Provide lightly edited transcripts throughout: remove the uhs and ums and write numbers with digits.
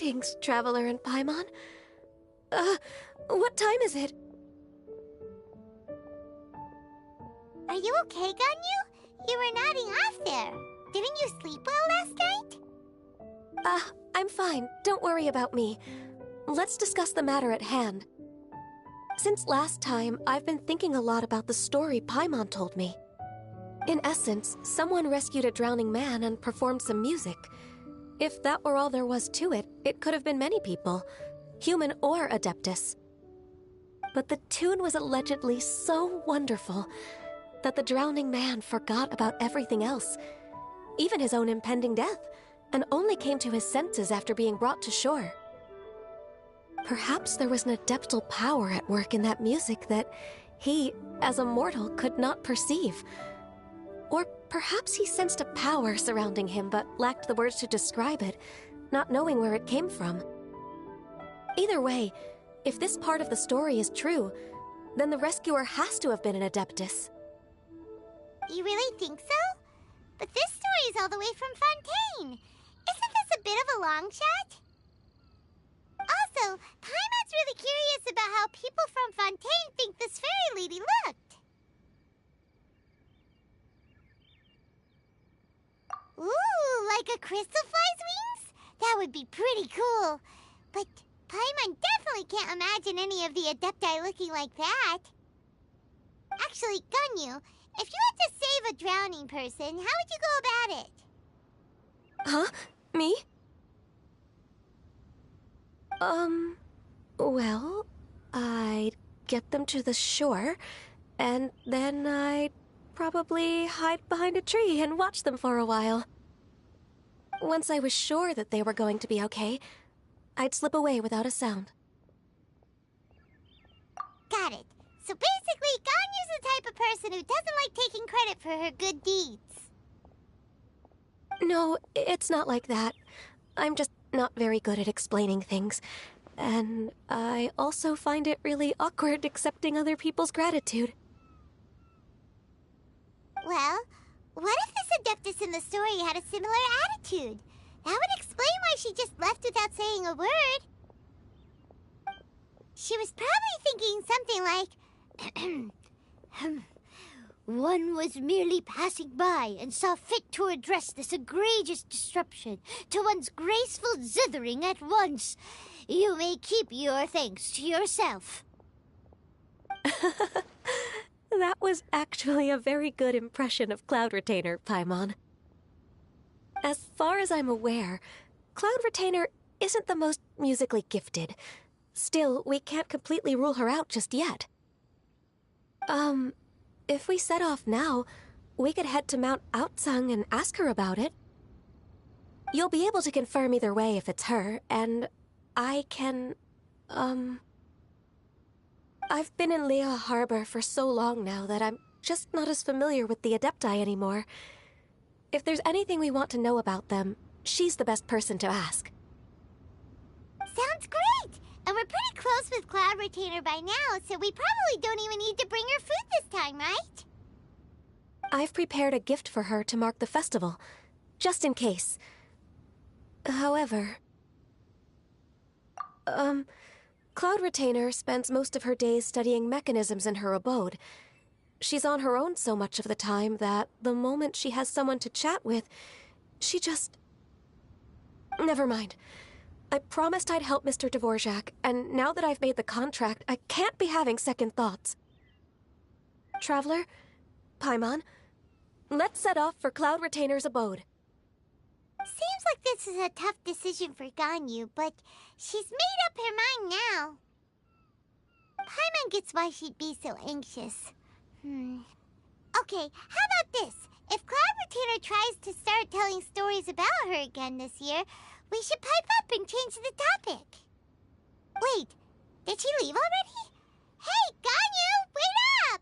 Greetings, Traveler and Paimon. What time is it? Are you okay, Ganyu? You were nodding off there. Didn't you sleep well last night? I'm fine. Don't worry about me. Let's discuss the matter at hand. Since last time, I've been thinking a lot about the story Paimon told me. In essence, someone rescued a drowning man and performed some music. If that were all there was to it, it could have been many people, human or Adeptus. But the tune was allegedly so wonderful that the drowning man forgot about everything else, even his own impending death, and only came to his senses after being brought to shore. Perhaps there was an adeptal power at work in that music that he, as a mortal, could not perceive. Or perhaps he sensed a power surrounding him but lacked the words to describe it, not knowing where it came from. Either way, if this part of the story is true, then the rescuer has to have been an Adeptus. You really think so? But this story is all the way from Fontaine. Isn't this a bit of a long shot? Also, Paimon's really curious about how people from Fontaine think this fairy lady looked. Ooh, like a crystal fly's wings? That would be pretty cool. But Paimon definitely can't imagine any of the Adepti looking like that. Actually, Ganyu, if you had to save a drowning person, how would you go about it? Huh? Me? Well, I'd get them to the shore, and then I'd probably hide behind a tree and watch them for a while. Once I was sure that they were going to be okay, I'd slip away without a sound. Got it. So basically, Ganyu's the type of person who doesn't like taking credit for her good deeds. No, it's not like that. I'm just not very good at explaining things. And I also find it really awkward accepting other people's gratitude. Well, what if this Adeptus in the story had a similar attitude? That would explain why she just left without saying a word. She was probably thinking something like, one was merely passing by and saw fit to address this egregious disruption to one's graceful zithering at once. You may keep your thanks to yourself. That was actually a very good impression of Cloud Retainer, Paimon. As far as I'm aware, Cloud Retainer isn't the most musically gifted. Still, we can't completely rule her out just yet. If we set off now, we could head to Mount Outsung and ask her about it. You'll be able to confirm either way if it's her, and I can, I've been in Lea Harbor for so long now that I'm just not as familiar with the Adepti anymore. If there's anything we want to know about them, she's the best person to ask. Sounds great! And we're pretty close with Cloud Retainer by now, so we probably don't even need to bring her food this time, right? I've prepared a gift for her to mark the festival, just in case. However, Cloud Retainer spends most of her days studying mechanisms in her abode. She's on her own so much of the time that the moment she has someone to chat with, she just... Never mind. I promised I'd help Mr. Dvorak, and now that I've made the contract, I can't be having second thoughts. Traveler, Paimon, let's set off for Cloud Retainer's abode. Seems like this is a tough decision for Ganyu, but she's made up her mind now. Paimon gets why she'd be so anxious. Okay, how about this? If Cloud Retainer tries to start telling stories about her again this year, we should pipe up and change the topic. Wait, did she leave already? Hey, Ganyu, wait up!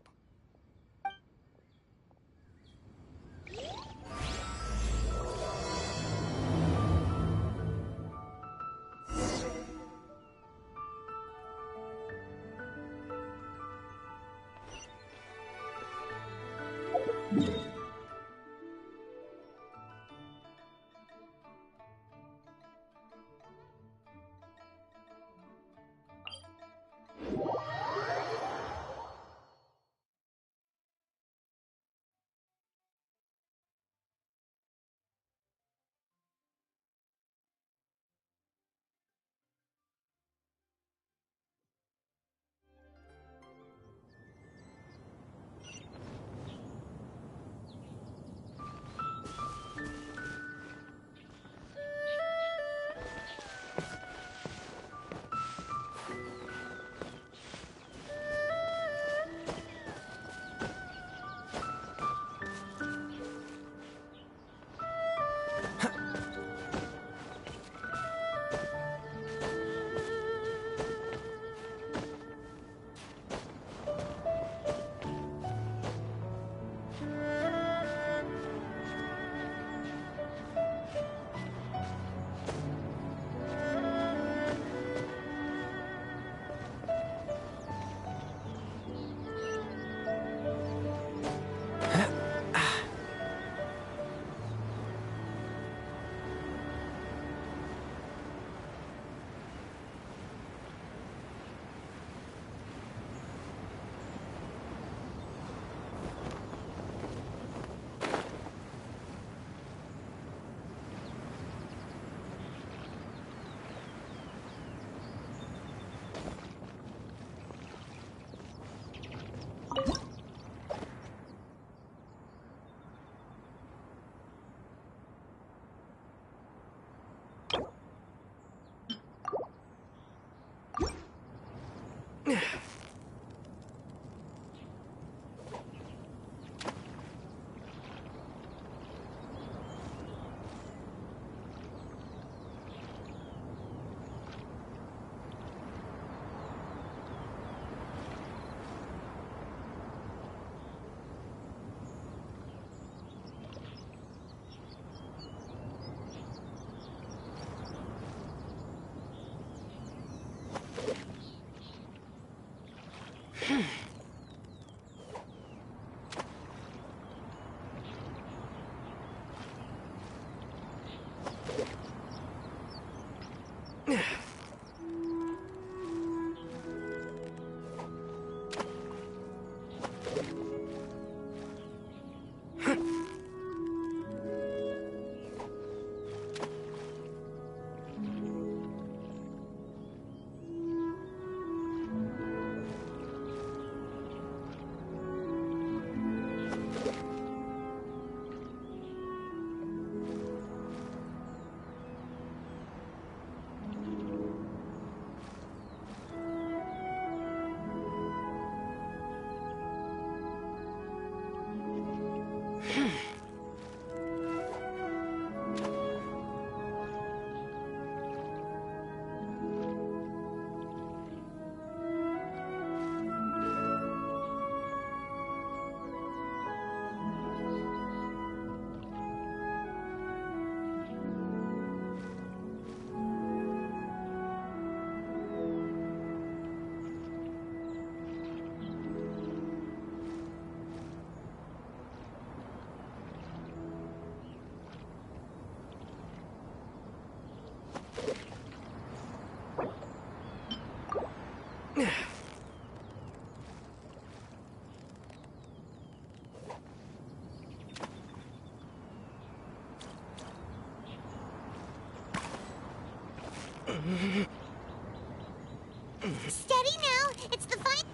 Steady now! It's the fine...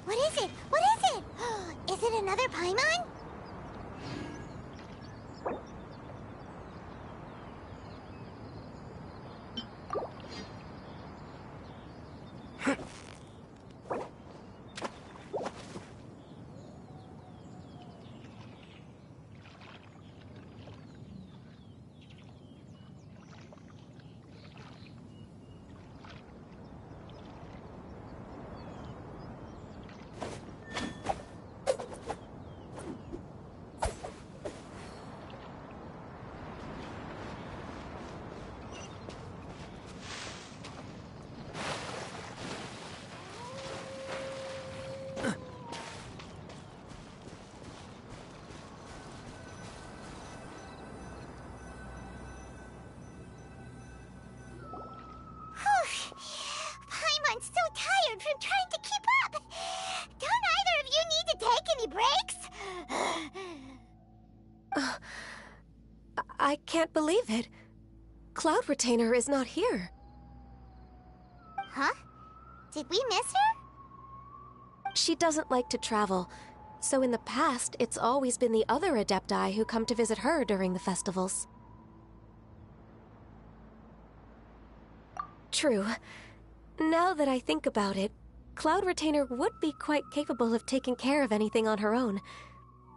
What is it? What is it? Is it another Paimon? Paimon's so tired from trying to keep up. Don't either of you need to take any breaks? I can't believe it. Cloud Retainer is not here. Huh? Did we miss her? She doesn't like to travel, so in the past, it's always been the other Adepti who come to visit her during the festivals. True. Now that I think about it, Cloud Retainer would be quite capable of taking care of anything on her own.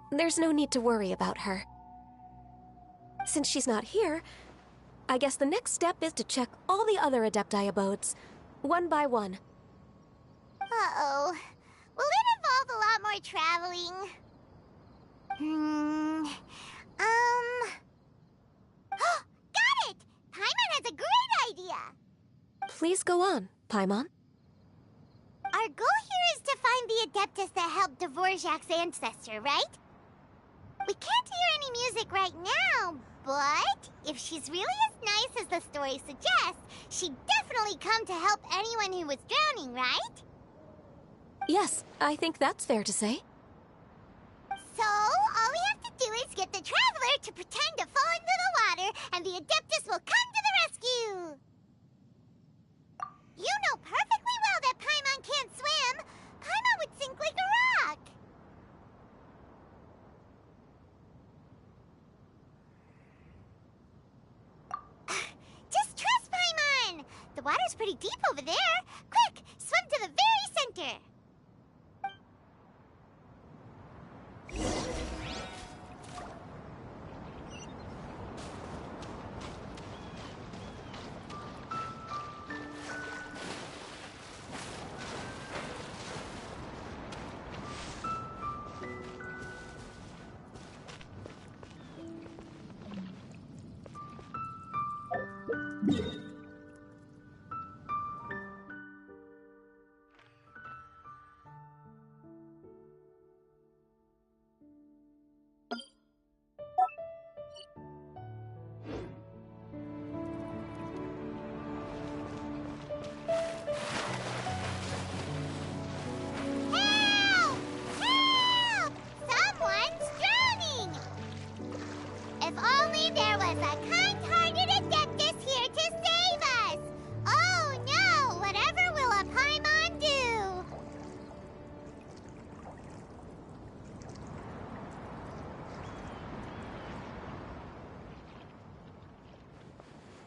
There's no need to worry about her. Since she's not here, I guess the next step is to check all the other Adepti abodes, one by one. Uh-oh. Will it involve a lot more traveling? Got it! Paimon has a great idea! Please go on, Paimon. Our goal here is to find the Adeptus that helped Dvorak's ancestor, right? We can't hear any music right now, but if she's really as nice as the story suggests, she'd definitely come to help anyone who was drowning, right? Yes, I think that's fair to say. So, all we have to do is get the Traveler to pretend to fall into the water, and the Adeptus will come to the rescue! You know perfectly well that Paimon can't swim! Paimon would sink like a rock! Just trust Paimon! The water's pretty deep over there! Quick, swim to the very center! Help! Help! Someone's drowning! If only there was a kind-hearted Adeptus here to save us! Oh no! Whatever will a Paimon do?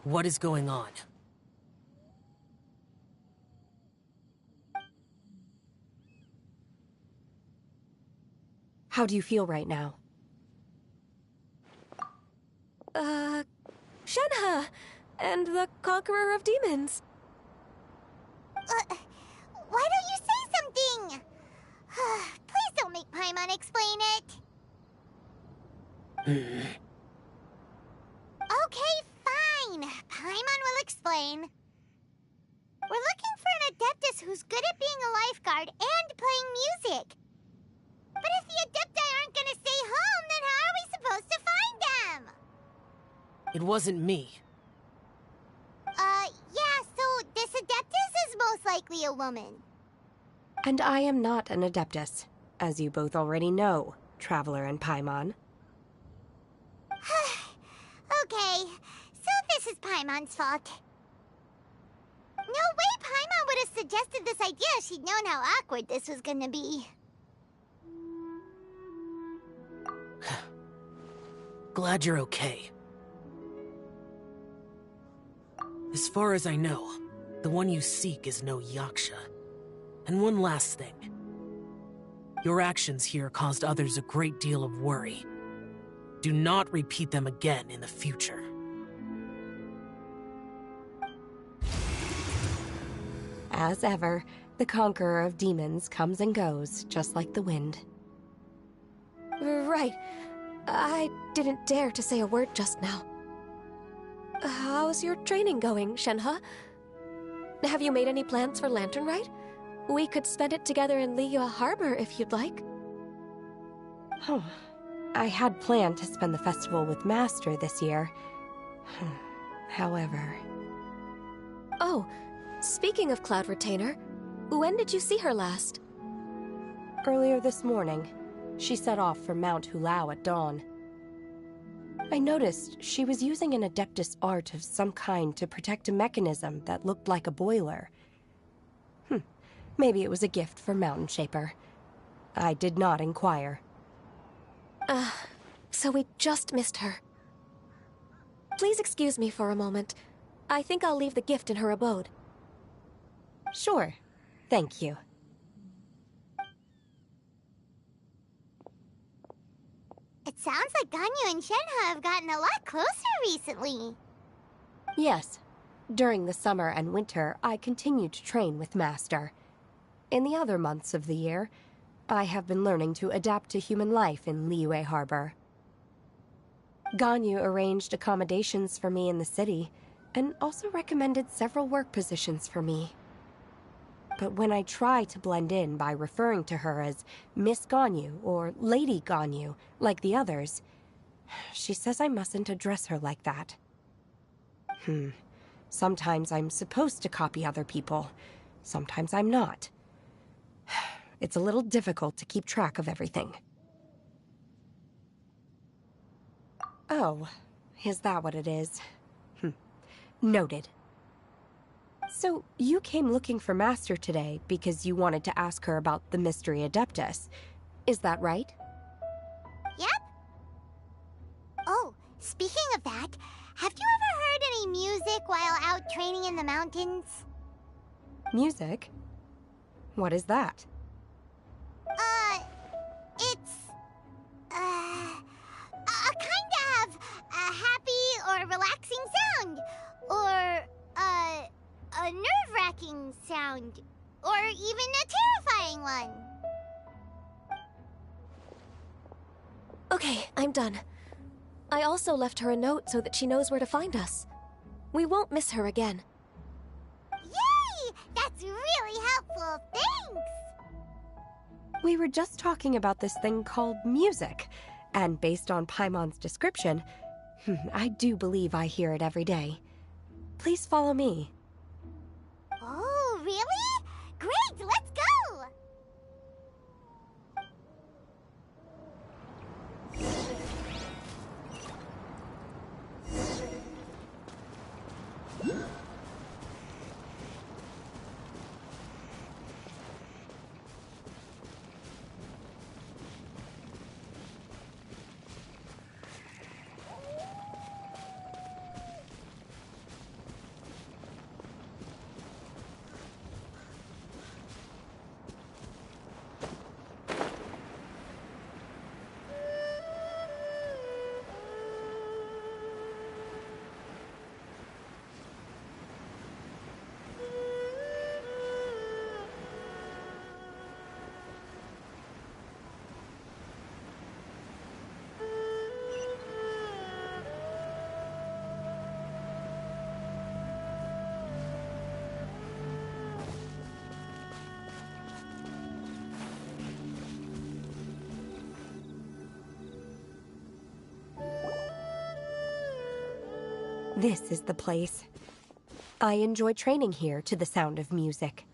What is going on? How do you feel right now? Shenhe! And the Conqueror of Demons! Why don't you say something? Please don't make Paimon explain it. Okay, fine. Paimon will explain. We're looking for an Adeptus who's good at being a lifeguard and playing music. But if the Adepti aren't gonna stay home, then how are we supposed to find them? It wasn't me. Yeah, so this Adeptus is most likely a woman. And I am not an Adeptus, as you both already know, Traveler and Paimon. Okay, so this is Paimon's fault. No way Paimon would have suggested this idea if she'd known how awkward this was gonna be. Glad you're okay. As far as I know, the one you seek is no Yaksha. And one last thing. Your actions here caused others a great deal of worry. Do not repeat them again in the future. As ever, the conqueror of demons comes and goes, just like the wind. Right. I didn't dare to say a word just now. How's your training going, Shenhe? Have you made any plans for Lantern Rite? We could spend it together in Liyue Harbor if you'd like. Oh, I had planned to spend the festival with Master this year. However... Oh, speaking of Cloud Retainer, when did you see her last? Earlier this morning, she set off for Mount Hulao at dawn. I noticed she was using an Adeptus art of some kind to protect a mechanism that looked like a boiler. Maybe it was a gift for Mountain Shaper. I did not inquire. So we just missed her. Please excuse me for a moment. I think I'll leave the gift in her abode. Sure. Thank you. It sounds like Ganyu and Shenhe have gotten a lot closer recently. Yes. During the summer and winter, I continued to train with Master. In the other months of the year, I have been learning to adapt to human life in Liyue Harbor. Ganyu arranged accommodations for me in the city, and also recommended several work positions for me. But when I try to blend in by referring to her as Miss Ganyu or Lady Ganyu, like the others, she says I mustn't address her like that. Sometimes I'm supposed to copy other people, sometimes I'm not. It's a little difficult to keep track of everything. Oh, is that what it is? Noted. So, you came looking for Master today because you wanted to ask her about the Mystery Adeptus. Is that right? Yep. Oh, speaking of that, have you ever heard any music while out training in the mountains? Music? What is that? It's... a kind of a happy or relaxing sound. Or, a nerve-wracking sound. Or even a terrifying one. Okay, I'm done. I also left her a note so that she knows where to find us. We won't miss her again. Yay! That's really helpful. Thanks! We were just talking about this thing called music, and based on Paimon's description, I do believe I hear it every day. Please follow me. Oh, really? Great, let's go! This is the place. I enjoy training here to the sound of music.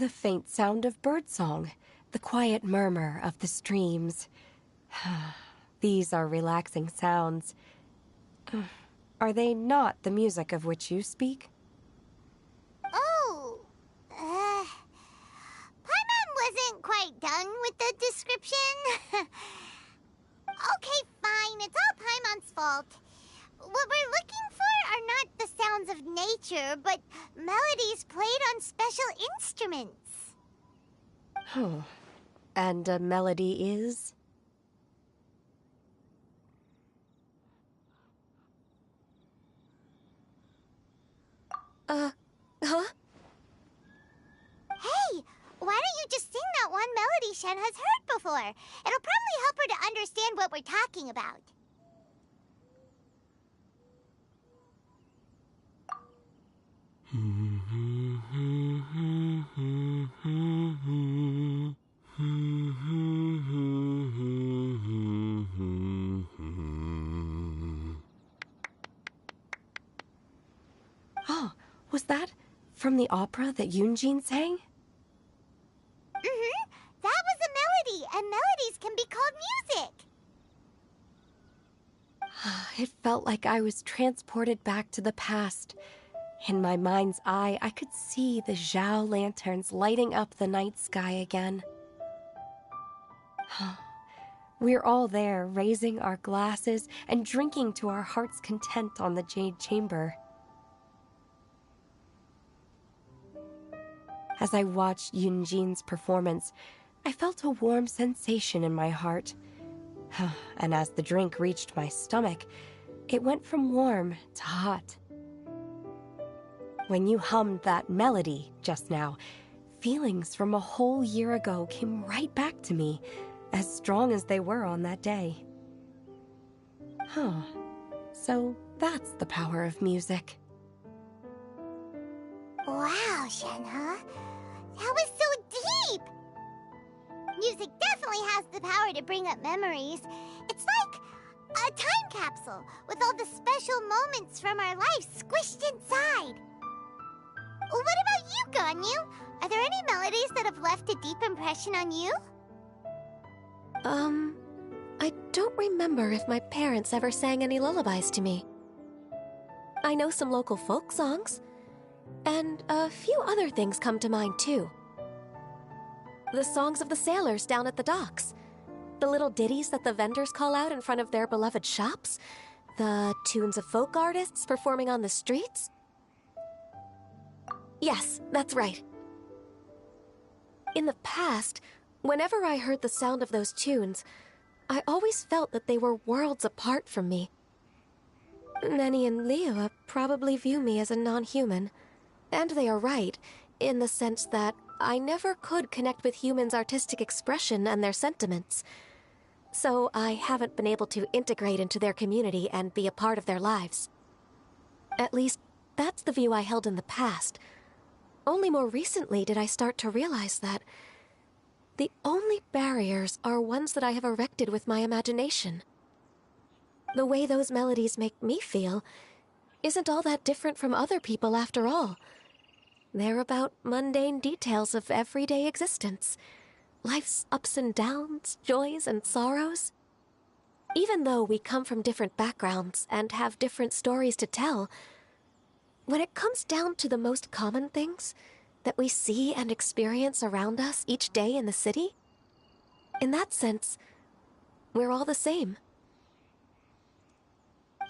the faint sound of birdsong, the quiet murmur of the streams. These are relaxing sounds. Are they not the music of which you speak? Oh, Paimon wasn't quite done with the description. Okay, fine, it's all Paimon's fault. What we're looking for are not the sounds of nature, but melodies played on special instruments. Oh, and a melody is? Huh? Hey, why don't you just sing that one melody Shen has heard before? It'll probably help her to understand what we're talking about. Oh, was that from the opera that Yunjin sang? Mm-hmm. That was a melody, and melodies can be called music. It felt like I was transported back to the past. In my mind's eye, I could see the Zhao lanterns lighting up the night sky again. We're all there, raising our glasses and drinking to our heart's content on the Jade Chamber. As I watched Yunjin's performance, I felt a warm sensation in my heart. And as the drink reached my stomach, it went from warm to hot. When you hummed that melody just now, feelings from a whole year ago came right back to me, as strong as they were on that day. So that's the power of music. Wow, Shenhe. That was so deep! Music definitely has the power to bring up memories. It's like a time capsule with all the special moments from our lives squished inside. What about you, Ganyu? Are there any melodies that have left a deep impression on you? I don't remember if my parents ever sang any lullabies to me. I know some local folk songs, and a few other things come to mind, too. The songs of the sailors down at the docks, the little ditties that the vendors call out in front of their beloved shops, the tunes of folk artists performing on the streets. Yes, that's right. In the past, whenever I heard the sound of those tunes, I always felt that they were worlds apart from me. Nenny and Liyue probably view me as a non-human, and they are right, in the sense that I never could connect with humans' artistic expression and their sentiments. So I haven't been able to integrate into their community and be a part of their lives. At least, that's the view I held in the past. Only more recently did I start to realize that the only barriers are ones that I have erected with my imagination. The way those melodies make me feel isn't all that different from other people after all. They're about mundane details of everyday existence. Life's ups and downs, joys and sorrows. Even though we come from different backgrounds and have different stories to tell, when it comes down to the most common things that we see and experience around us each day in the city, in that sense, we're all the same.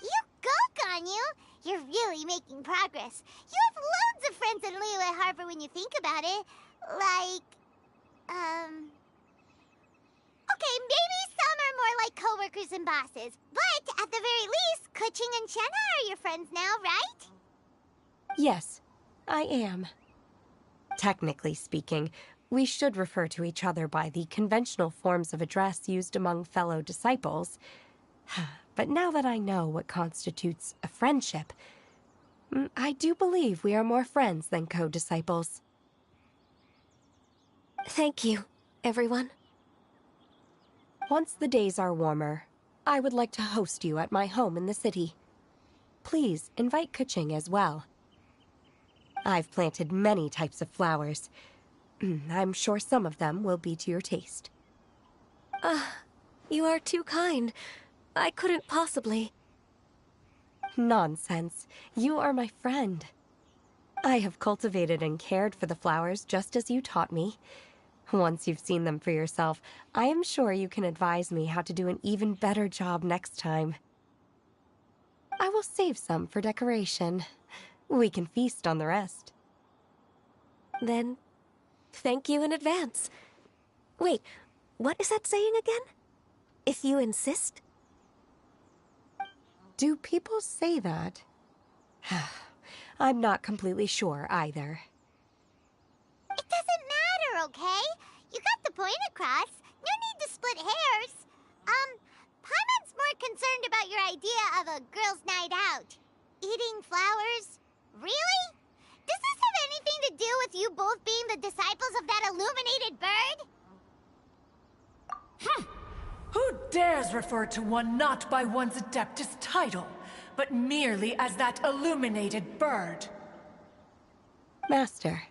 You go, Ganyu! You're really making progress. You have loads of friends in Liyue Harbor when you think about it. Okay, maybe some are more like coworkers and bosses. But at the very least, Keqing and Shenhe are your friends now, right? Yes, I am. Technically speaking, we should refer to each other by the conventional forms of address used among fellow disciples. But now that I know what constitutes a friendship, I do believe we are more friends than co-disciples. Thank you, everyone. Once the days are warmer, I would like to host you at my home in the city. Please invite Keqing as well. I've planted many types of flowers. I'm sure some of them will be to your taste. You are too kind. I couldn't possibly. Nonsense. You are my friend. I have cultivated and cared for the flowers just as you taught me. Once you've seen them for yourself, I am sure you can advise me how to do an even better job next time. I will save some for decoration. We can feast on the rest. Then, thank you in advance. Wait, what is that saying again? If you insist? Do people say that? I'm not completely sure either. It doesn't matter, okay? You got the point across. No need to split hairs. Paimon's more concerned about your idea of a girls' night out. Eating flowers? Really? Does this have anything to do with you both being the disciples of that illuminated bird? Who dares refer to one not by one's Adeptus title, but merely as that illuminated bird? Master.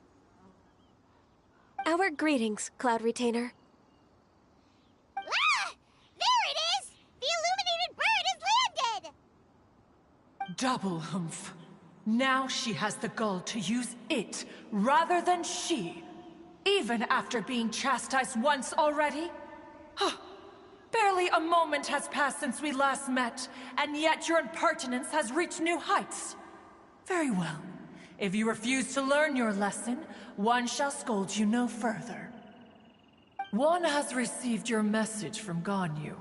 Our greetings, Cloud Retainer. Ah! There it is! The illuminated bird has landed! Double humph. Now she has the gall to use it rather than she, even after being chastised once already? Barely a moment has passed since we last met, and yet your impertinence has reached new heights. Very well. If you refuse to learn your lesson, one shall scold you no further. One has received your message from Ganyu.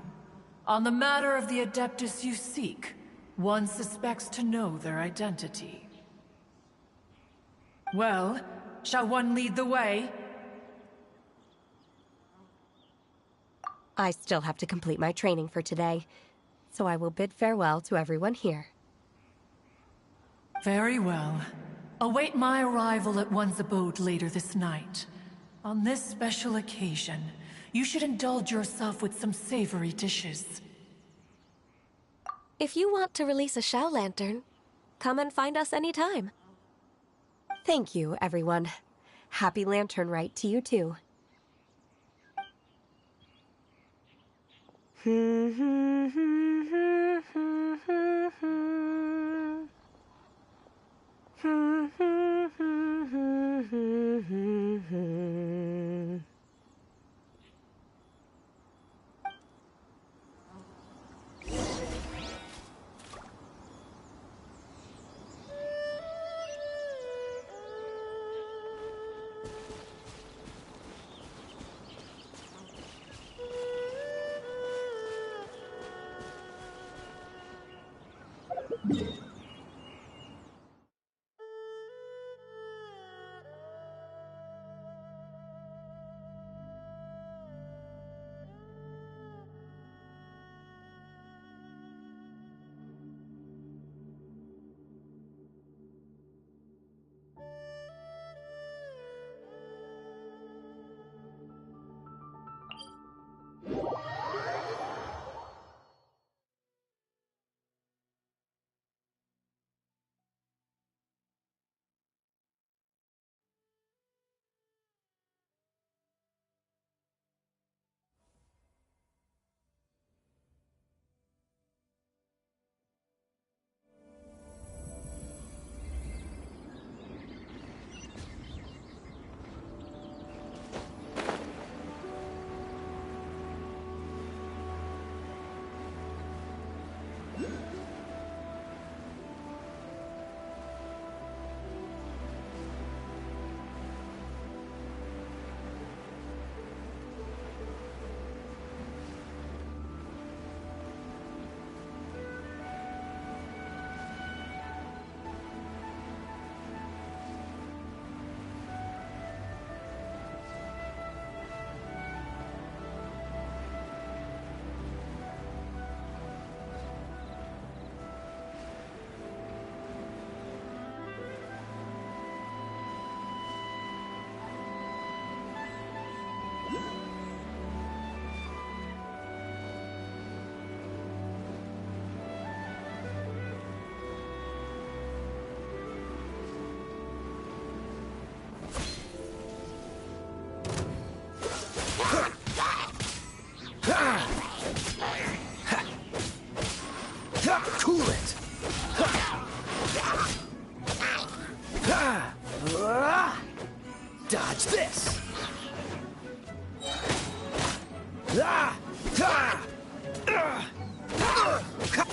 On the matter of the Adeptus you seek, one suspects to know their identity. Well, shall one lead the way? I still have to complete my training for today, so I will bid farewell to everyone here. Very well. Await my arrival at one's abode later this night. On this special occasion, you should indulge yourself with some savory dishes. If you want to release a Shao Lantern, come and find us anytime. Thank you, everyone. Happy Lantern Rite to you too.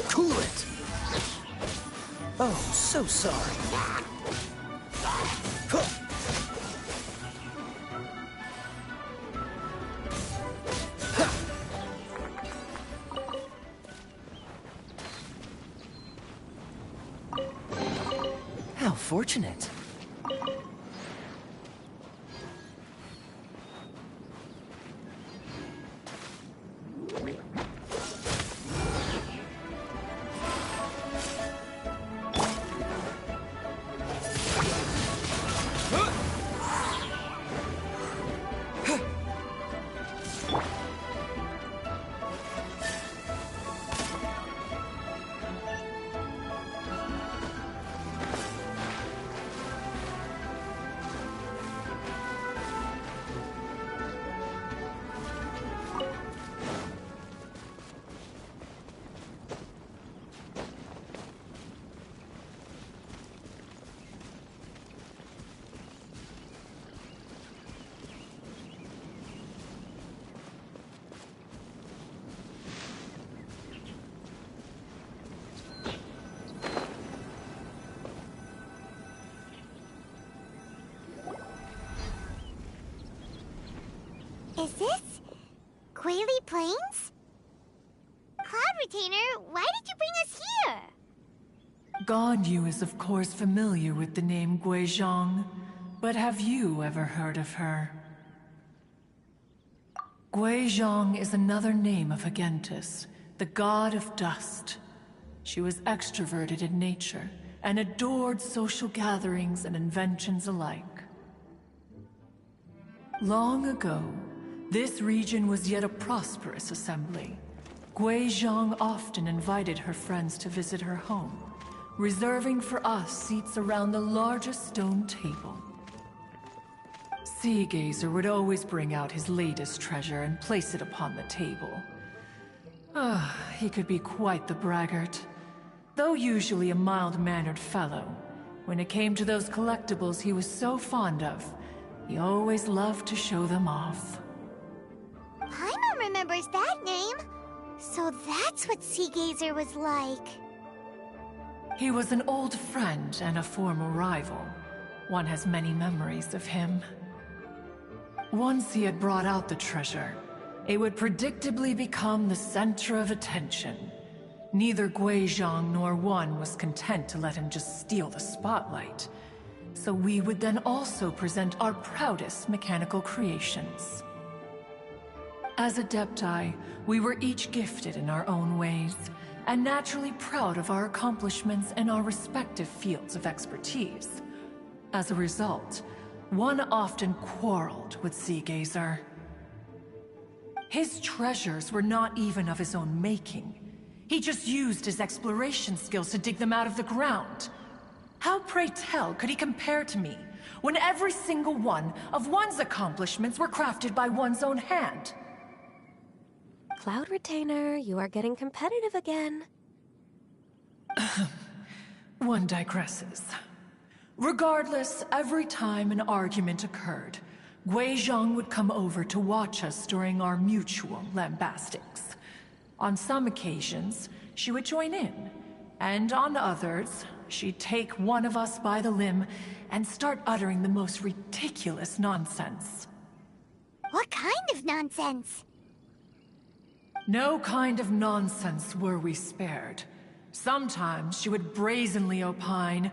Cool it! Oh, so sorry. How fortunate. Is this Guili Plains? Cloud Retainer, why did you bring us here? Ganyu is of course familiar with the name Guizhong, but have you ever heard of her? Guizhong is another name of Agentis, the god of dust. She was extroverted in nature and adored social gatherings and inventions alike. Long ago, this region was yet a prosperous assembly. Guizhong often invited her friends to visit her home, reserving for us seats around the largest stone table. Sea Gazer would always bring out his latest treasure and place it upon the table. He could be quite the braggart. Though usually a mild-mannered fellow, when it came to those collectibles he was so fond of, he always loved to show them off. Paimon remembers that name. So that's what Sea Gazer was like. He was an old friend and a former rival. One has many memories of him. Once he had brought out the treasure, it would predictably become the center of attention. Neither Guizhong nor one was content to let him just steal the spotlight. So we would then also present our proudest mechanical creations. As Adepti, we were each gifted in our own ways, and naturally proud of our accomplishments in our respective fields of expertise. As a result, one often quarreled with Sea Gazer. His treasures were not even of his own making. He just used his exploration skills to dig them out of the ground. How, pray tell, could he compare to me, when every single one of one's accomplishments were crafted by one's own hand? Cloud Retainer, you are getting competitive again. One digresses. Regardless, every time an argument occurred, Guizhong would come over to watch us during our mutual lambastics. On some occasions, she would join in, and on others, she'd take one of us by the limb and start uttering the most ridiculous nonsense. What kind of nonsense? No kind of nonsense were we spared. Sometimes she would brazenly opine,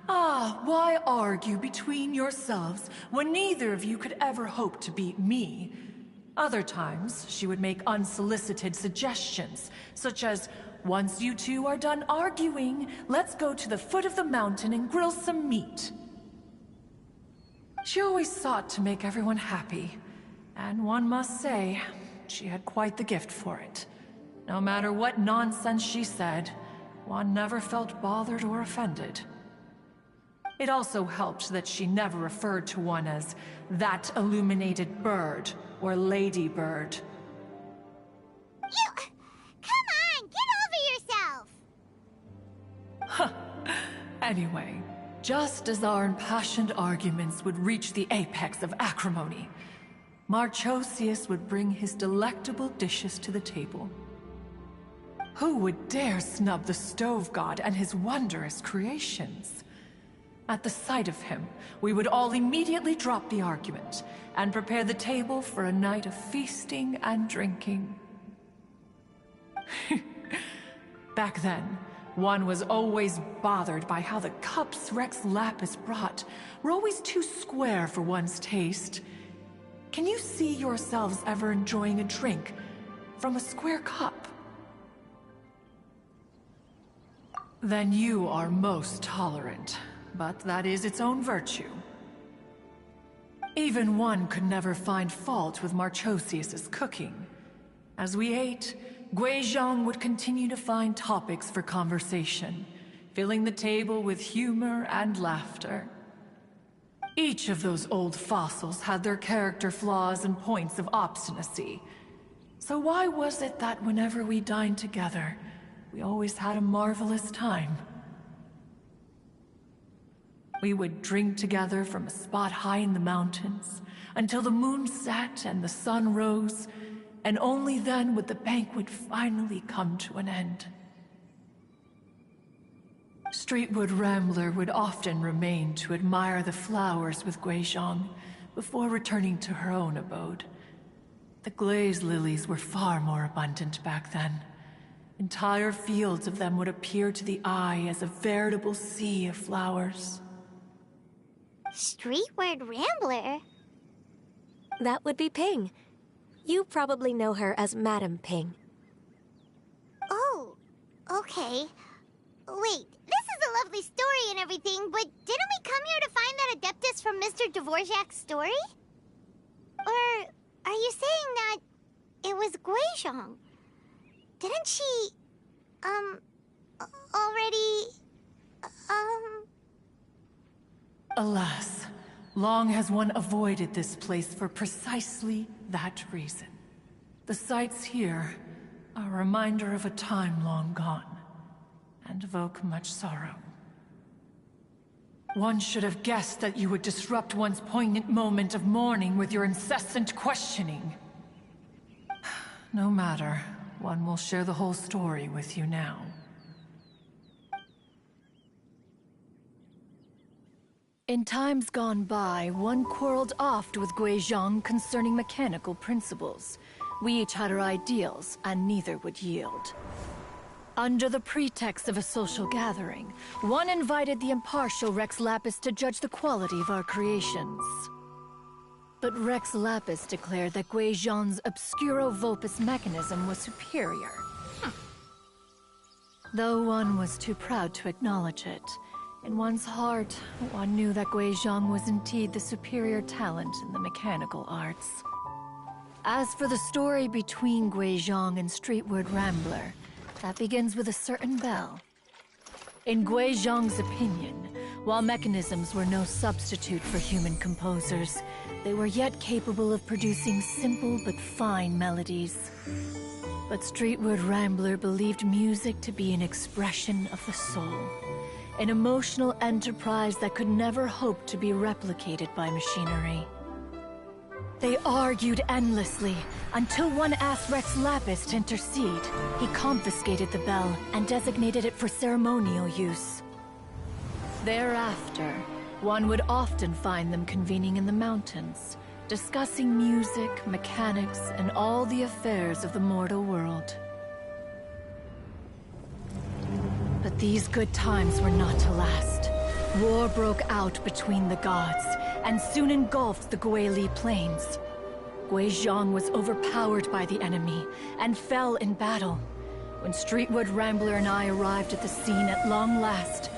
why argue between yourselves when neither of you could ever hope to beat me? Other times, she would make unsolicited suggestions, such as, once you two are done arguing, let's go to the foot of the mountain and grill some meat. She always sought to make everyone happy, and one must say, she had quite the gift for it. No matter what nonsense she said, one never felt bothered or offended. It also helped that she never referred to one as that illuminated bird or lady bird. You... Come on, get over yourself! Anyway, just as our impassioned arguments would reach the apex of acrimony, Marchosius would bring his delectable dishes to the table. Who would dare snub the stove god and his wondrous creations? At the sight of him, we would all immediately drop the argument and prepare the table for a night of feasting and drinking. Back then, one was always bothered by how the cups Rex Lapis brought were always too square for one's taste. Can you see yourselves ever enjoying a drink from a square cup? Then you are most tolerant, but that is its own virtue. Even one could never find fault with Marchosius's cooking. As we ate, Guizhong would continue to find topics for conversation, filling the table with humor and laughter. Each of those old fossils had their character flaws and points of obstinacy. So why was it that whenever we dined together, we always had a marvelous time? We would drink together from a spot high in the mountains, until the moon set and the sun rose, and only then would the banquet finally come to an end. Streetwood Rambler would often remain to admire the flowers with Guizhong before returning to her own abode. The glaze lilies were far more abundant back then. Entire fields of them would appear to the eye as a veritable sea of flowers. Streetward Rambler? That would be Ping. You probably know her as Madam Ping. Oh, okay. Wait, this is a lovely story and everything, but didn't we come here to find that Adeptus from Mr. Dvorak's story? Or are you saying that it was Guizhong? Didn't she, already, Alas, long has one avoided this place for precisely that reason. The sights here are a reminder of a time long gone, and evoke much sorrow. One should have guessed that you would disrupt one's poignant moment of mourning with your incessant questioning. No matter, one will share the whole story with you now. In times gone by, one quarreled oft with Guizhong concerning mechanical principles. We each had our ideals, and neither would yield. Under the pretext of a social gathering, one invited the impartial Rex Lapis to judge the quality of our creations. But Rex Lapis declared that Guizhong's Obscuro Vulpus mechanism was superior. Though one was too proud to acknowledge it, in one's heart, one knew that Guizhong was indeed the superior talent in the mechanical arts. As for the story between Guizhong and Streetward Rambler, that begins with a certain bell. In Guizhong's opinion, while mechanisms were no substitute for human composers, they were yet capable of producing simple but fine melodies. But Streetward Rambler believed music to be an expression of the soul, an emotional enterprise that could never hope to be replicated by machinery. They argued endlessly, until one asked Rex Lapis to intercede. He confiscated the bell and designated it for ceremonial use. Thereafter, one would often find them convening in the mountains, discussing music, mechanics, and all the affairs of the mortal world. But these good times were not to last. War broke out between the gods, and soon engulfed the Guili Plains. Guizhong was overpowered by the enemy, and fell in battle. When Streetwood Rambler and I arrived at the scene at long last,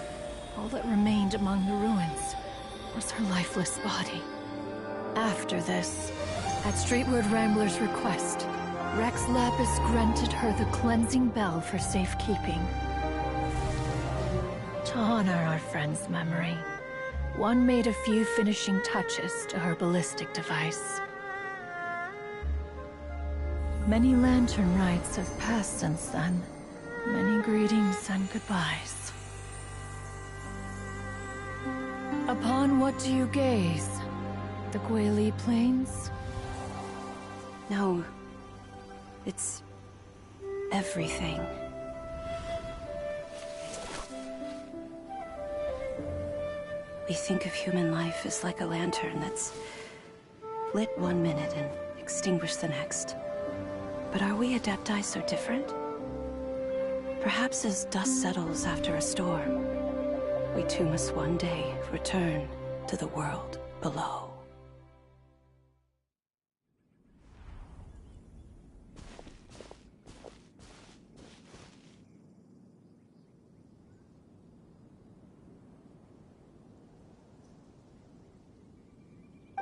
all that remained among the ruins was her lifeless body. After this, at Streetwood Rambler's request, Rex Lapis granted her the cleansing bell for safekeeping. To honor our friend's memory, one made a few finishing touches to her ballistic device. Many lantern rites have passed since then. Many greetings and goodbyes. Upon what do you gaze? The Guili Plains No. It's everything. We think of human life as like a lantern that's lit one minute and extinguished the next. But are we Adepti so different? Perhaps as dust settles after a storm, we too must one day return to the world below.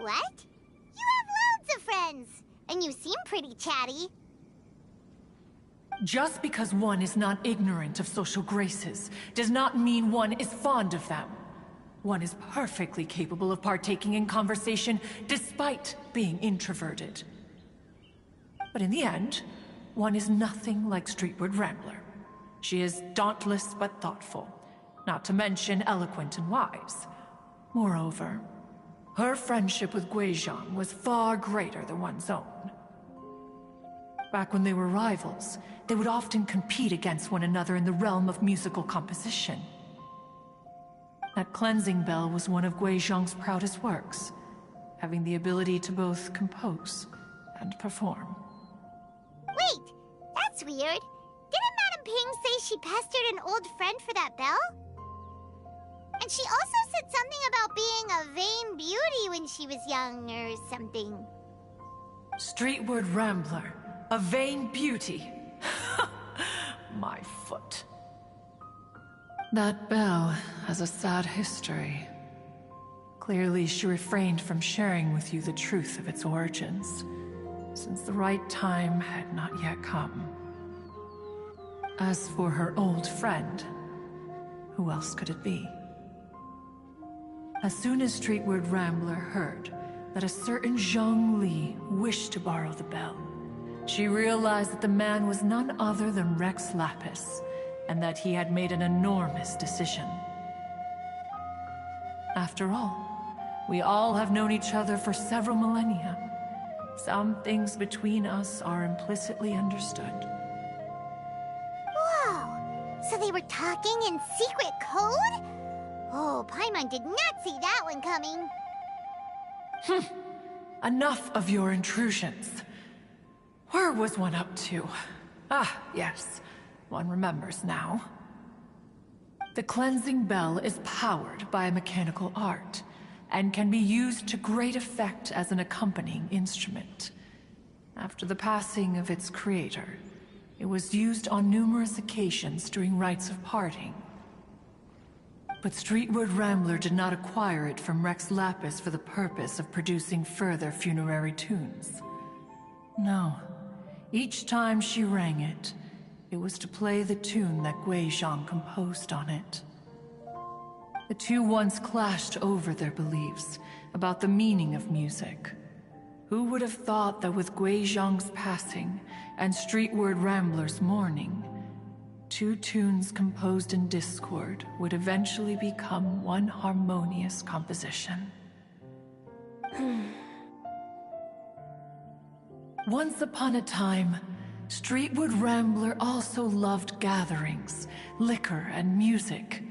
What? You have loads of friends, and you seem pretty chatty. Just because one is not ignorant of social graces does not mean one is fond of them. One is perfectly capable of partaking in conversation despite being introverted. But in the end, one is nothing like Streetward Rambler. She is dauntless but thoughtful, not to mention eloquent and wise. Moreover, her friendship with Guizhong was far greater than one's own. Back when they were rivals, they would often compete against one another in the realm of musical composition. That cleansing bell was one of Guizhong's proudest works, having the ability to both compose and perform. Wait, that's weird. Didn't Madame Ping say she pestered an old friend for that bell? And she also said something about being a vain beauty when she was young or something. Streetward Rambler, a vain beauty. My foot. That bell has a sad history. Clearly, she refrained from sharing with you the truth of its origins, since the right time had not yet come. As for her old friend, who else could it be? As soon as Streetward Rambler heard that a certain Zhang Li wished to borrow the bell, she realized that the man was none other than Rex Lapis, and that he had made an enormous decision. After all, we all have known each other for several millennia. Some things between us are implicitly understood. Whoa! So they were talking in secret code? Oh, Paimon did not see that one coming. Enough of your intrusions. Where was one up to? Ah, yes. One remembers now. The cleansing bell is powered by a mechanical art, and can be used to great effect as an accompanying instrument. After the passing of its creator, it was used on numerous occasions during rites of parting. But Streetward Rambler did not acquire it from Rex Lapis for the purpose of producing further funerary tunes. No. Each time she rang it, it was to play the tune that Guizhong composed on it. The two once clashed over their beliefs about the meaning of music. Who would have thought that with Guizhong's passing and Streetward Rambler's mourning, two tunes composed in discord would eventually become one harmonious composition? Once upon a time, Streetward Rambler also loved gatherings, liquor, and music.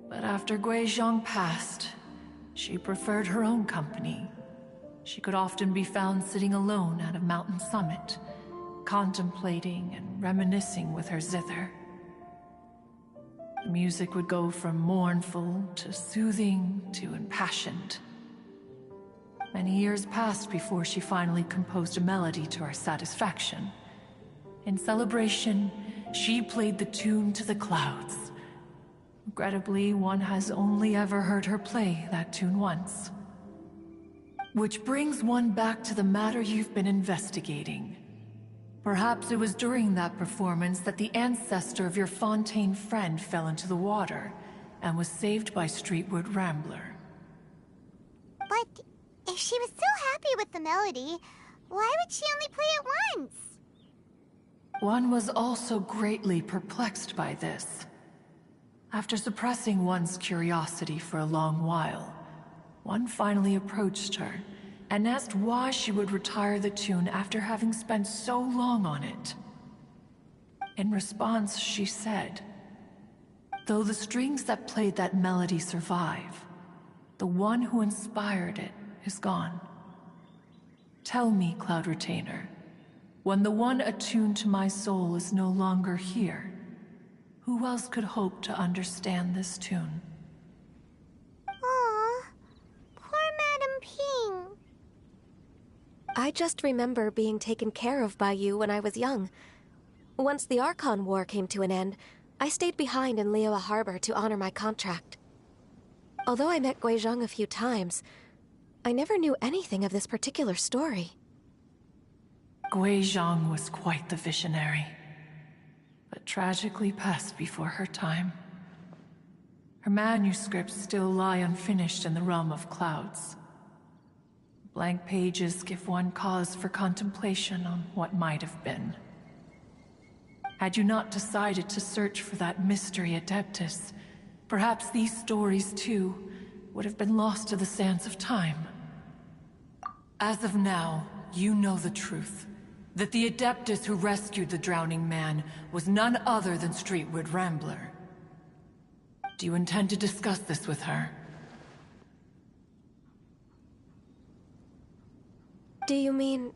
But after Guizhong passed, she preferred her own company. She could often be found sitting alone at a mountain summit, contemplating and reminiscing with her zither. The music would go from mournful to soothing to impassioned. Many years passed before she finally composed a melody to her satisfaction. In celebration, she played the tune to the clouds. Regrettably, one has only ever heard her play that tune once. Which brings one back to the matter you've been investigating. Perhaps it was during that performance that the ancestor of your Fontaine friend fell into the water and was saved by Streetward Rambler. But if she was so happy with the melody, why would she only play it once? One was also greatly perplexed by this. After suppressing one's curiosity for a long while, one finally approached her and asked why she would retire the tune after having spent so long on it. In response, she said, "Though the strings that played that melody survive, the one who inspired it is gone. Tell me, Cloud Retainer, when the one attuned to my soul is no longer here, who else could hope to understand this tune?" Aw, poor Madam Ping. I just remember being taken care of by you when I was young. Once the Archon War came to an end, I stayed behind in Liyue Harbor to honor my contract. Although I met Guizhong a few times, I never knew anything of this particular story. Guizhong was quite the visionary, but tragically passed before her time. Her manuscripts still lie unfinished in the realm of clouds. Blank pages give one cause for contemplation on what might have been. Had you not decided to search for that mystery Adeptus, perhaps these stories, too, would have been lost to the sands of time. As of now, you know the truth. That the Adeptus who rescued the drowning man was none other than Streetwood Rambler. Do you intend to discuss this with her? Do you mean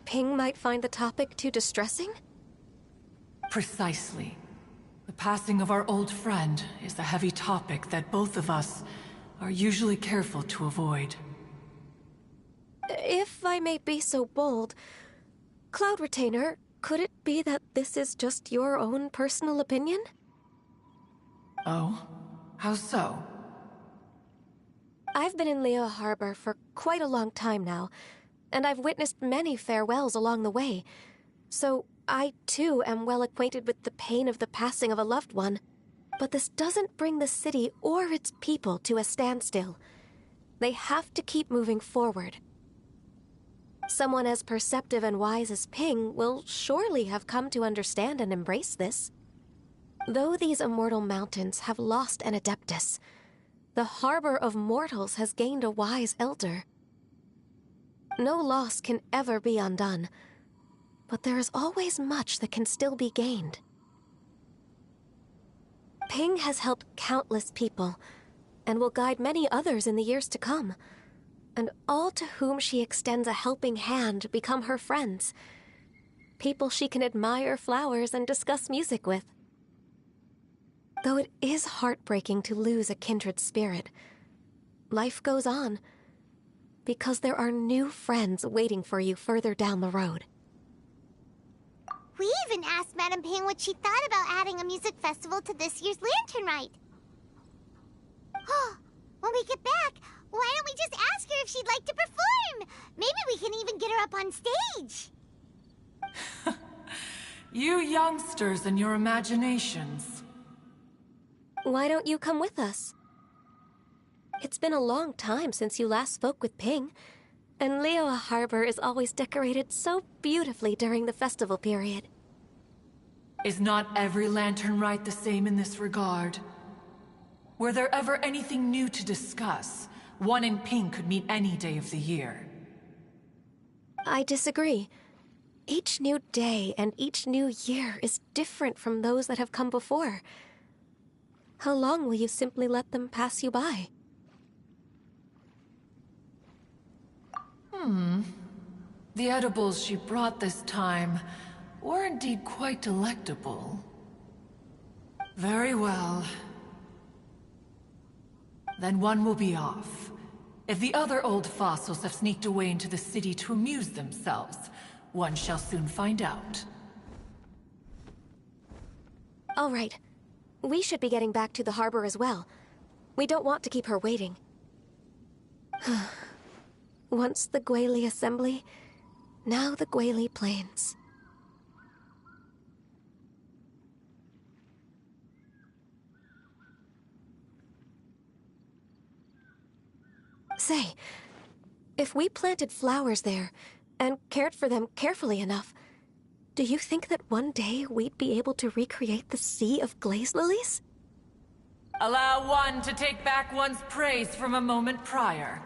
Ping might find the topic too distressing? Precisely. The passing of our old friend is a heavy topic that both of us are usually careful to avoid. If I may be so bold, Cloud Retainer, could it be that this is just your own personal opinion? Oh? How so? I've been in Liyue Harbor for quite a long time now, and I've witnessed many farewells along the way, so I, too, am well acquainted with the pain of the passing of a loved one. But this doesn't bring the city or its people to a standstill. They have to keep moving forward. Someone as perceptive and wise as Ping will surely have come to understand and embrace this. Though these immortal mountains have lost an Adeptus, the harbor of mortals has gained a wise elder. No loss can ever be undone, but there is always much that can still be gained. Ping has helped countless people, and will guide many others in the years to come. And all to whom she extends a helping hand become her friends. People she can admire flowers and discuss music with. Though it is heartbreaking to lose a kindred spirit, life goes on, because there are new friends waiting for you further down the road. We even asked Madam Ping what she thought about adding a music festival to this year's Lantern Rite. When we get back, why don't we just ask her if she'd like to perform? Maybe we can even get her up on stage. You youngsters and your imaginations. Why don't you come with us? It's been a long time since you last spoke with Ping, and Liyue Harbor is always decorated so beautifully during the festival period. Is not every Lantern Rite the same in this regard? Were there ever anything new to discuss? One in Ping could meet any day of the year. I disagree. Each new day and each new year is different from those that have come before. How long will you simply let them pass you by? The edibles she brought this time were indeed quite delectable. Very well. Then one will be off. If the other old fossils have sneaked away into the city to amuse themselves, one shall soon find out. All right. We should be getting back to the harbor as well. We don't want to keep her waiting. Once the Guili Assembly, now the Guili Plains. Say, if we planted flowers there and cared for them carefully enough, do you think that one day we'd be able to recreate the sea of glaze lilies? Allow one to take back one's praise from a moment prior.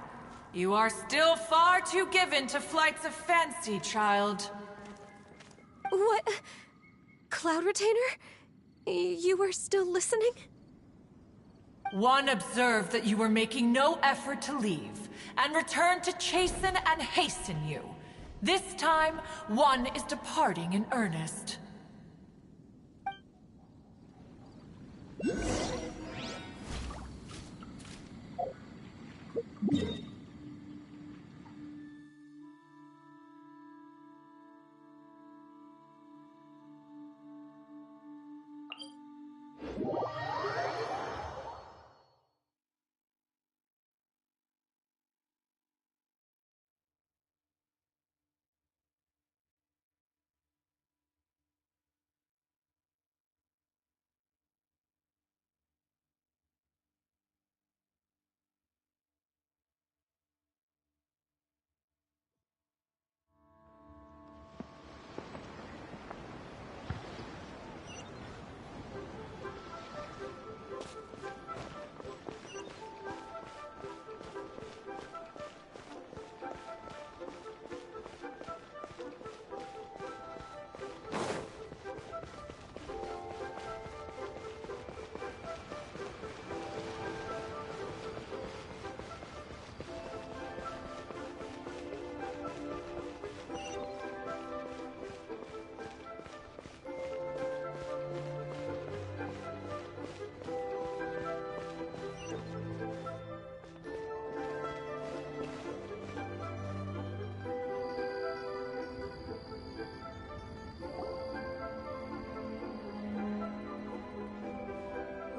You are still far too given to flights of fancy, child. What? Cloud Retainer? You were still listening? One observed that you were making no effort to leave, and returned to chasten and hasten you. This time, one is departing in earnest.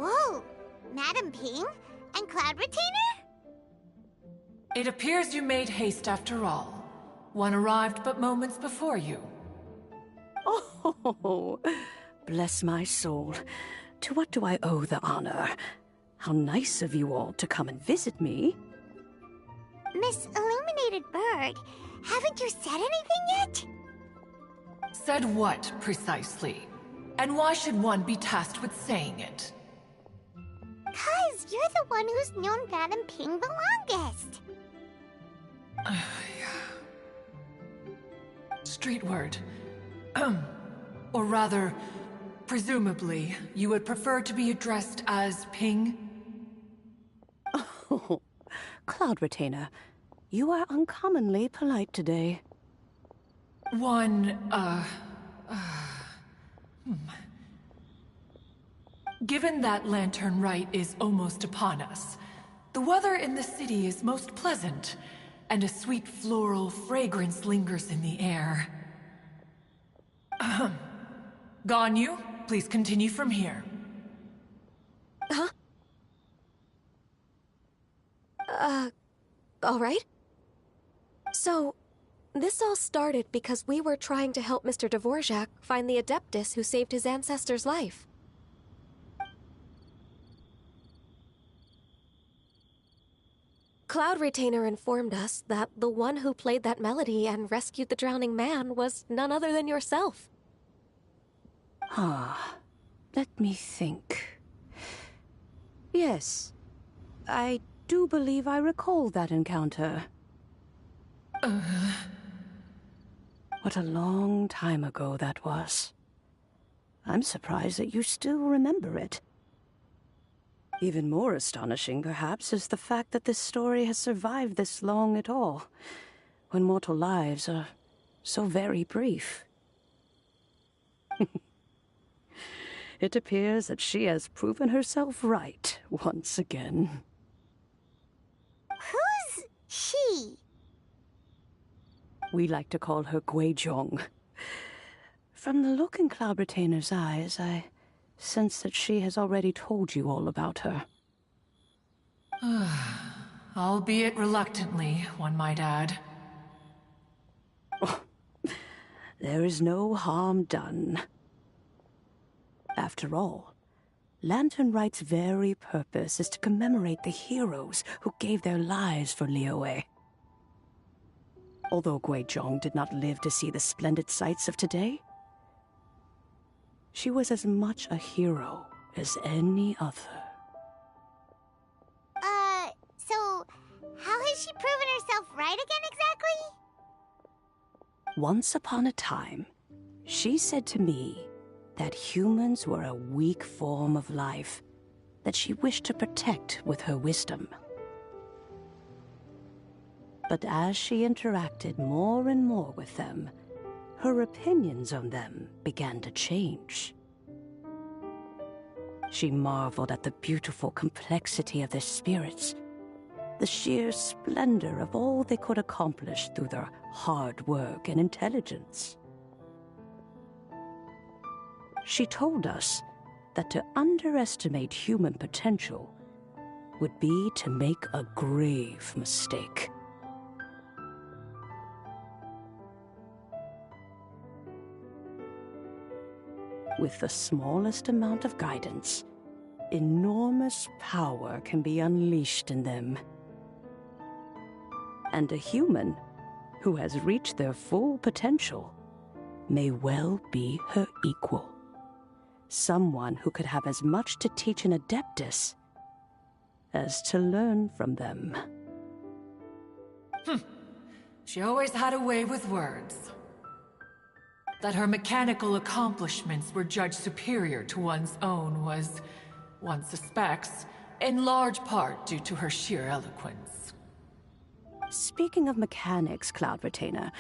Whoa! Madam Ping? And Cloud Retainer? It appears you made haste after all. One arrived but moments before you. Oh, bless my soul. To what do I owe the honor? How nice of you all to come and visit me. Miss Illuminated Bird, haven't you said anything yet? Said what, precisely? And why should one be tasked with saying it? 'Cause you're the one who's known Madam Ping the longest. Street word. Or rather, presumably, you would prefer to be addressed as Ping? Oh, Cloud Retainer, you are uncommonly polite today. Given that Lantern Rite is almost upon us, the weather in the city is most pleasant, and a sweet floral fragrance lingers in the air. Ganyu, please continue from here. Huh? Alright. So, this all started because we were trying to help Mr. Dvorak find the Adeptus who saved his ancestor's life. Cloud Retainer informed us that the one who played that melody and rescued the drowning man was none other than yourself. Let me think. Yes, I do believe I recall that encounter. What a long time ago that was. I'm surprised that you still remember it. Even more astonishing, perhaps, is the fact that this story has survived this long at all, when mortal lives are so very brief. It appears that she has proven herself right once again. Who's she? We like to call her Guizhong. From the look in Cloud Retainer's eyes, I sense that she has already told you all about her. Albeit reluctantly, one might add. There is no harm done. After all, Lantern Rite's very purpose is to commemorate the heroes who gave their lives for Liyue. Although Guizhong did not live to see the splendid sights of today, she was as much a hero as any other. So, how has she proven herself Rite again exactly? Once upon a time, she said to me that humans were a weak form of life that she wished to protect with her wisdom. But as she interacted more and more with them, her opinions on them began to change. She marveled at the beautiful complexity of their spirits, the sheer splendor of all they could accomplish through their hard work and intelligence. She told us that to underestimate human potential would be to make a grave mistake. With the smallest amount of guidance, enormous power can be unleashed in them. And a human who has reached their full potential may well be her equal. Someone who could have as much to teach an adeptus as to learn from them. She always had a way with words. That her mechanical accomplishments were judged superior to one's own was, one suspects, in large part due to her sheer eloquence. Speaking of mechanics, Cloud Retainer,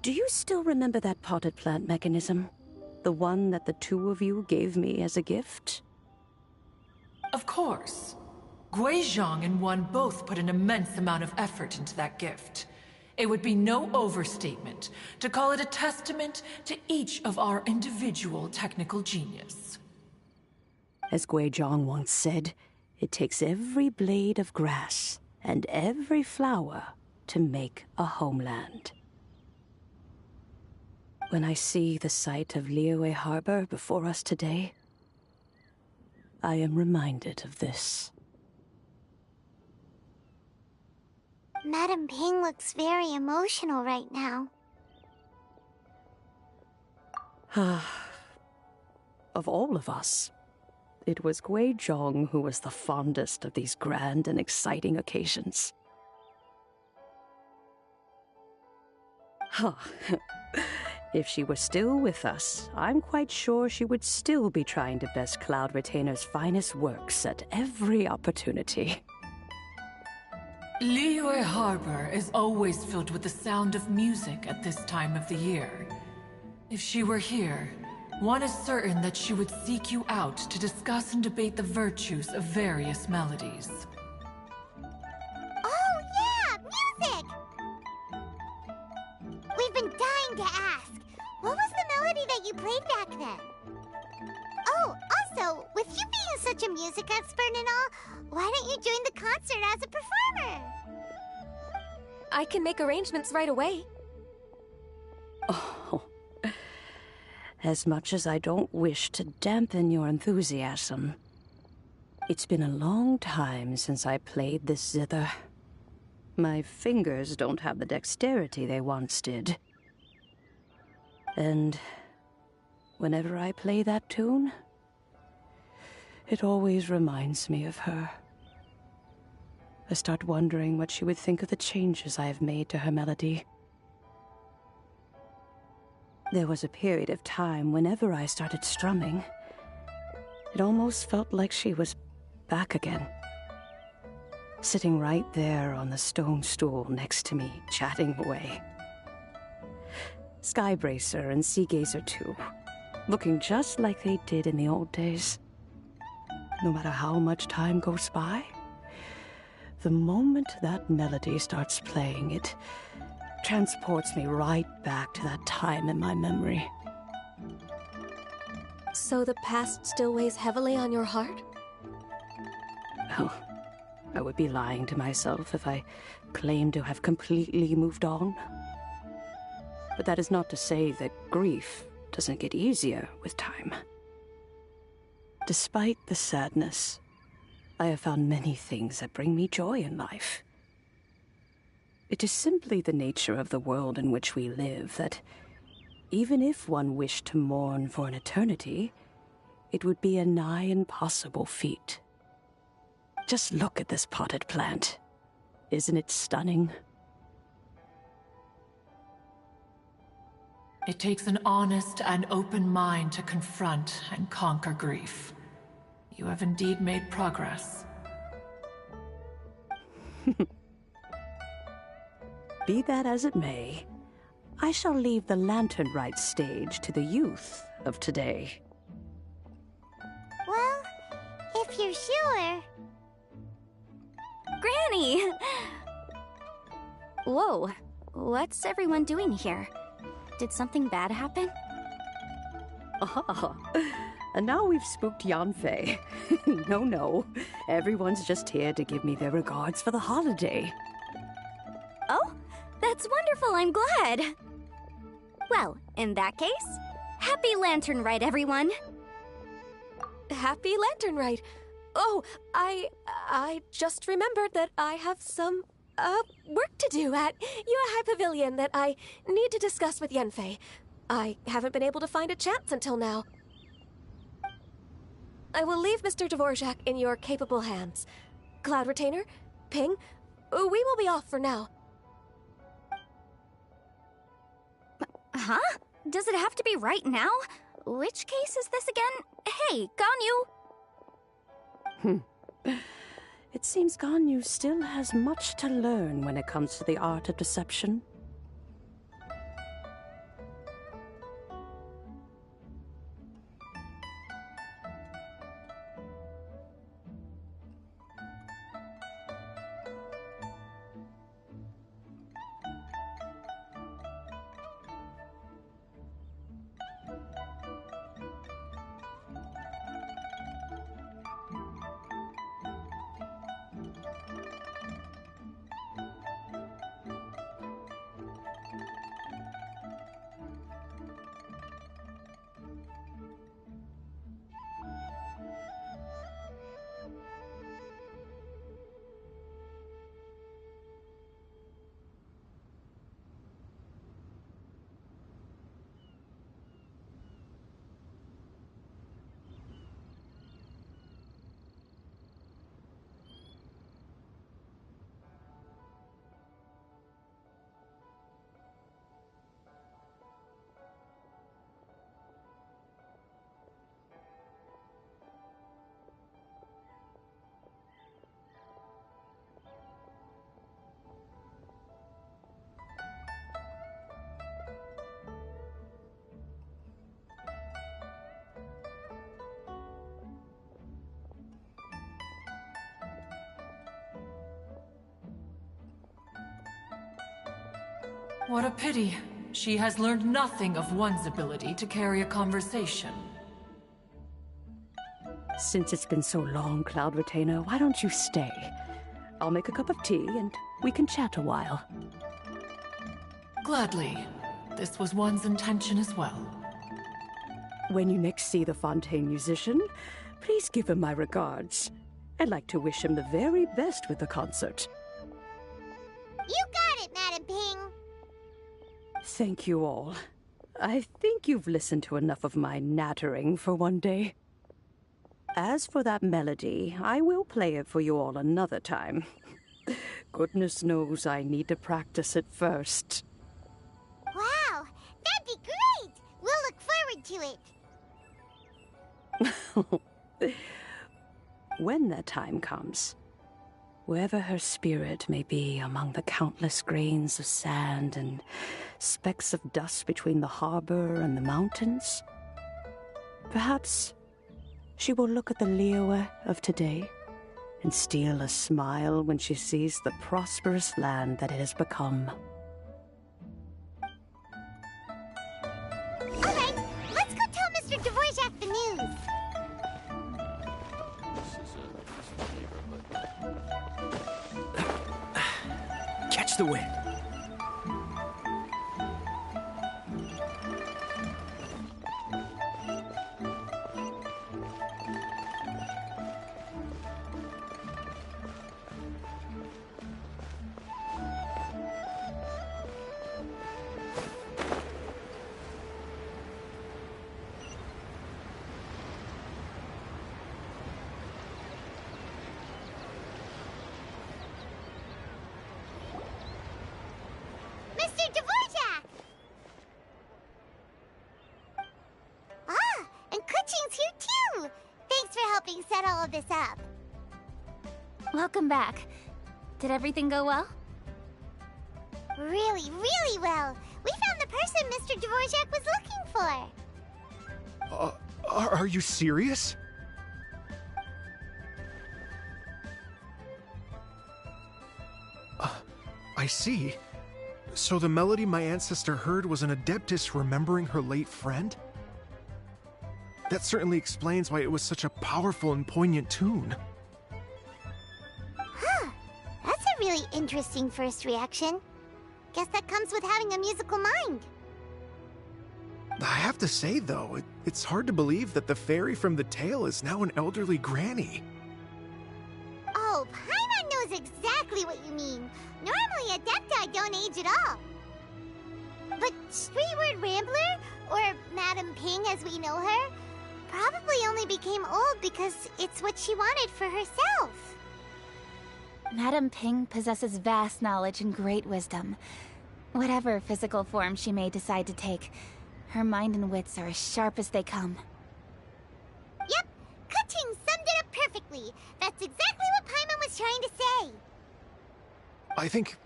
do you still remember that potted plant mechanism? The one that the two of you gave me as a gift? Of course. Guizhong and one both put an immense amount of effort into that gift. It would be no overstatement to call it a testament to each of our individual technical genius. As Guizhong once said, it takes every blade of grass and every flower to make a homeland. When I see the site of Liyue Harbor before us today, I am reminded of this. Madam Ping looks very emotional right now. Of all of us, it was Guizhong who was the fondest of these grand and exciting occasions. If she were still with us, I'm quite sure she would still be trying to best Cloud Retainer's finest works at every opportunity. Liyue Harbor is always filled with the sound of music at this time of the year. If she were here, one is certain that she would seek you out to discuss and debate the virtues of various melodies. Oh yeah, music! We've been dying to ask. What was the melody that you played back then? Oh, also, with you being such a music expert and all, why don't you join the concert as a performer? I can make arrangements right away. Oh, as much as I don't wish to dampen your enthusiasm, it's been a long time since I played this zither. My fingers don't have the dexterity they once did. And whenever I play that tune, it always reminds me of her. I start wondering what she would think of the changes I have made to her melody. There was a period of time whenever I started strumming, it almost felt like she was back again. Sitting right there on the stone stool next to me, chatting away. Skybracer and Seagazer too, looking just like they did in the old days. No matter how much time goes by, the moment that melody starts playing, it transports me right back to that time in my memory. So the past still weighs heavily on your heart? Well, I would be lying to myself if I claimed to have completely moved on. But that is not to say that grief doesn't get easier with time. Despite the sadness, I have found many things that bring me joy in life. It is simply the nature of the world in which we live that, even if one wished to mourn for an eternity, it would be a nigh impossible feat. Just look at this potted plant. Isn't it stunning? It takes an honest and open mind to confront and conquer grief. You have indeed made progress. Be that as it may, I shall leave the Lantern Rite stage to the youth of today. Well, if you're sure. Granny! Whoa, what's everyone doing here? Did something bad happen? Ah, and now we've spooked Yanfei. No, everyone's just here to give me their regards for the holiday. Oh, that's wonderful, I'm glad! Well, in that case, happy Lantern Rite, everyone! Happy Lantern Rite. Oh, I just remembered that I have some, work to do at Yuehai Pavilion that I need to discuss with Yanfei. I haven't been able to find a chance until now. I will leave Mr. Dvorak in your capable hands. Cloud Retainer, Ping, we will be off for now. Huh? Does it have to be right now? Which case is this again? Hey, Ganyu! It seems Ganyu still has much to learn when it comes to the art of deception. What a pity. She has learned nothing of one's ability to carry a conversation. Since it's been so long, Cloud Retainer, why don't you stay? I'll make a cup of tea and we can chat a while. Gladly. This was one's intention as well. When you next see the Fontaine musician, please give him my regards. I'd like to wish him the very best with the concert. You got it, Madam Ping. Thank you all. I think you've listened to enough of my nattering for one day. As for that melody, I will play it for you all another time. Goodness knows I need to practice it first. Wow, that'd be great! We'll look forward to it. When that time comes, wherever her spirit may be among the countless grains of sand and specks of dust between the harbor and the mountains, perhaps she will look at the Liyue of today and steal a smile when she sees the prosperous land that it has become. All right, let's go tell Mr. Dvorak the news. Catch the wind. for helping set all of this up. Welcome back. Did everything go well? Really, really well. We found the person Mr. Dvorak was looking for. Are you serious? I see. So the melody my ancestor heard was an adeptus remembering her late friend? That certainly explains why it was such a powerful and poignant tune. Huh. That's a really interesting first reaction. Guess that comes with having a musical mind. I have to say, though, it's hard to believe that the fairy from the tale is now an elderly granny. Oh, Paimon knows exactly what you mean. Normally, Adepti don't age at all. But Streetward Rambler, or Madame Ping as we know her, probably only became old because it's what she wanted for herself. Madame Ping possesses vast knowledge and great wisdom. Whatever physical form she may decide to take, her mind and wits are as sharp as they come. Yep, Kuching summed it up perfectly. That's exactly what Paimon was trying to say. I think...